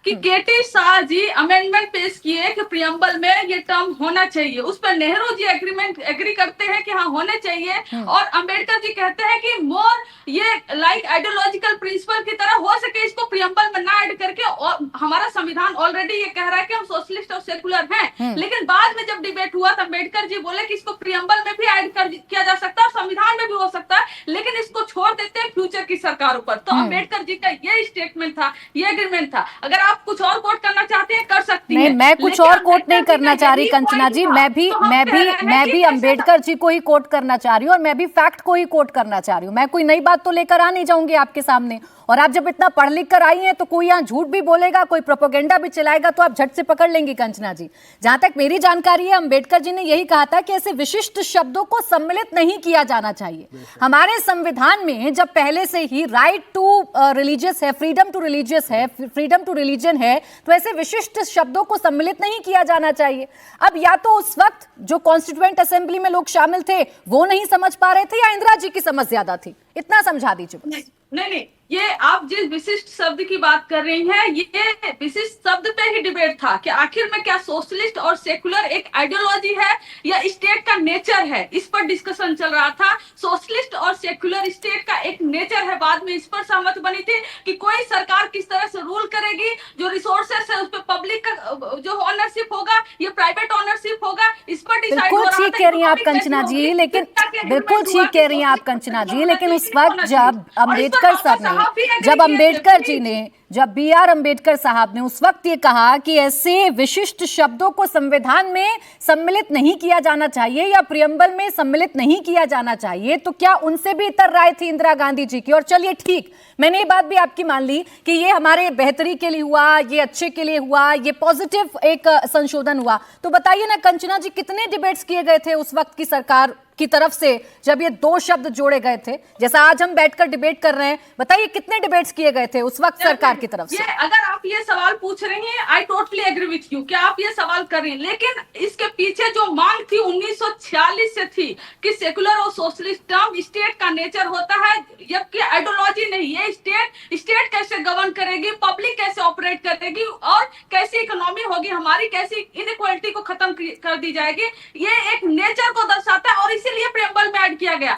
कि केटी शाह जी अमेंडमेंट पेश किए कि प्रियम्बल में ये टर्म होना चाहिए, उस पर नेहरू जी एग्री करते हैं कि हाँ होने चाहिए, और अंबेडकर जी कहते हैं कि मोर ये लाइक आइडियोलॉजिकल प्रिंसिपल की तरह हो सके इसको प्रियम्बल में ना ऐड करके, और हमारा संविधान ऑलरेडी ये कह रहा है कि हम सोशलिस्ट और सेकुलर हैं। लेकिन बाद में जब डिबेट हुआ तो अंबेडकर जी बोले कि इसको प्रियम्बल में भी ऐड किया जा सकता है और संविधान में भी हो सकता है, लेकिन इसको छोड़ देते हैं फ्यूचर की सरकारों पर। तो अंबेडकर जी का ये स्टेटमेंट था, ये एग्रीमेंट था। अगर आप कुछ और कोट करना चाहते हैं कर सकती नहीं, हैं। मैं कुछ और कोट नहीं करना चाह रही कंचना जी, मैं भी अंबेडकर जी को ही कोट करना चाह रही हूँ और मैं भी फैक्ट को ही कोट करना चाह रही हूँ। मैं कोई नई बात तो लेकर आ नहीं जाऊंगी आपके सामने, और आप जब इतना पढ़ लिख कर आई हैं तो कोई यहाँ झूठ भी बोलेगा, कोई प्रोपेगेंडा भी चलाएगा तो आप झट से पकड़ लेंगी कंचना जी। जहां तक मेरी जानकारी है, अंबेडकर जी ने यही कहा था कि ऐसे विशिष्ट शब्दों को सम्मिलित नहीं किया जाना चाहिए। हमारे संविधान में जब पहले से ही राइट टू रिलीजियस है, फ्रीडम टू रिलीजियस है, फ्रीडम टू रिलीजन है, तो ऐसे विशिष्ट शब्दों को सम्मिलित नहीं किया जाना चाहिए। अब या तो उस वक्त जो कॉन्स्टिट्यूएंट असेंबली में लोग शामिल थे वो नहीं समझ पा रहे थे, या इंदिरा जी की समझ ज्यादा थी। इतना समझा दीजिए। नहीं, ये आप जिस विशिष्ट शब्द की बात कर रही हैं, ये विशिष्ट शब्द पे ही डिबेट था कि आखिर में क्या सोशलिस्ट और सेकुलर एक आइडियोलॉजी है या स्टेट का नेचर है, इस पर डिस्कशन चल रहा था। सोशलिस्ट और सेकुलर स्टेट का एक नेचर है, बाद में इस पर सहमत बनी थी कि कोई सरकार किस तरह से रूल करेगी, जो रिसोर्सेस है उस पर पब्लिक का जो ऑनरशिप होगा, ये प्राइवेट ऑनरशिप होगा, इस पर डिसाइड हो रहा था। बिल्कुल ठीक कह रही हैं आप कंचना जी, लेकिन बिल्कुल ठीक कह रही हैं आप कंचना जी, लेकिन उस वक्त जब अम्बेडकर सर ने, जब अम्बेडकर जी ने, जब B.R. अम्बेडकर साहब ने उस वक्त ये कहा कि ऐसे विशिष्ट शब्दों को संविधान में सम्मिलित नहीं किया जाना चाहिए या प्रियम्बल में सम्मिलित नहीं किया जाना चाहिए, तो क्या उनसे भी इतर राय थी इंदिरा गांधी जी की? और चलिए ठीक, मैंने ये बात भी आपकी मान ली कि ये हमारे बेहतरी के लिए हुआ, ये अच्छे के लिए हुआ, ये पॉजिटिव एक संशोधन हुआ। तो बताइए ना कंचना जी, कितने डिबेट्स किए गए थे उस वक्त की सरकार की तरफ से जब ये दो शब्द जोड़े गए थे, जैसा आज हम बैठकर डिबेट कर रहे हैं? बताइए कितने डिबेट्स किए गए थे उस वक्त सरकार की तरफ से? अगर आप ये सवाल पूछ रही हैं, I totally agree with you, क्या आप ये सवाल कर रही हैं, लेकिन इसके पीछे जो मांग थी 1946 से थी कि सेकुलर और सोशलिस्ट टर्म स्टेट का नेचर होता है, जबकि आइडियोलॉजी नहीं। ये स्टेट कैसे गवर्न करेगी, पब्लिक कैसे ऑपरेट करेगी, और कैसी इकोनॉमी होगी हमारी, कैसी इनइक्वालिटी को खत्म कर दी जाएगी, ये एक नेचर को दर्शाता है और इसीलिए प्रियम्बल में ऐड किया गया।